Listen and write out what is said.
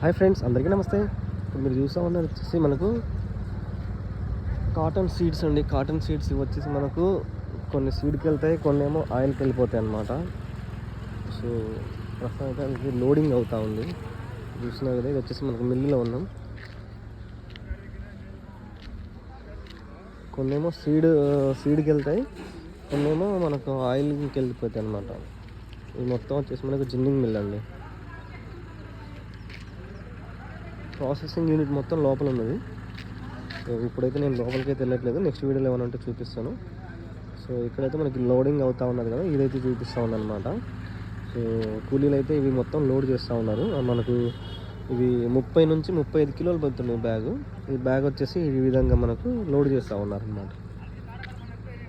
Hi friends, అందరికీ నమస్తే. ఇప్పుడు మీరు చూస్తూ ఉన్నది వచ్చేసి మనకు కాటన్ సీడ్స్ అండి. కాటన్ సీడ్స్ ఇవి వచ్చేసి మనకు కొన్ని సీడ్కి వెళ్తాయి, కొన్ని ఏమో ఆయిల్కి వెళ్ళిపోతాయి అన్నమాట. సో ప్రస్తుతం అయితే లోడింగ్ అవుతూ ఉంది. చూసినా కదా, ఇది వచ్చేసి మనకు మిల్లులో ఉన్నాం. కొన్ని ఏమో సీడ్కి వెళ్తాయి, కొన్ని ఏమో మనకు ఆయిల్కి వెళ్ళిపోతాయి అన్నమాట. ఇది మొత్తం వచ్చేసి మనకు జిన్నింగ్ మిల్ అండి. ప్రాసెసింగ్ యూనిట్ మొత్తం లోపల ఉన్నది. సో ఇప్పుడైతే నేను లోపలికి అయితే వెళ్ళట్లేదు, నెక్స్ట్ వీడియోలో ఏమైనా ఉంటే చూపిస్తాను. సో ఇక్కడైతే మనకి లోడింగ్ అవుతూ ఉన్నది కదా, ఇదైతే చూపిస్తూ ఉందన్నమాట. సో కూలీలు అయితే ఇవి మొత్తం లోడ్ చేస్తూ ఉన్నారు. మనకు ఇవి 30 నుంచి 35 కిలోలు పడుతున్నాయి బ్యాగ్. ఈ బ్యాగ్ వచ్చేసి ఈ విధంగా మనకు లోడ్ చేస్తూ ఉన్నారు అన్నమాట.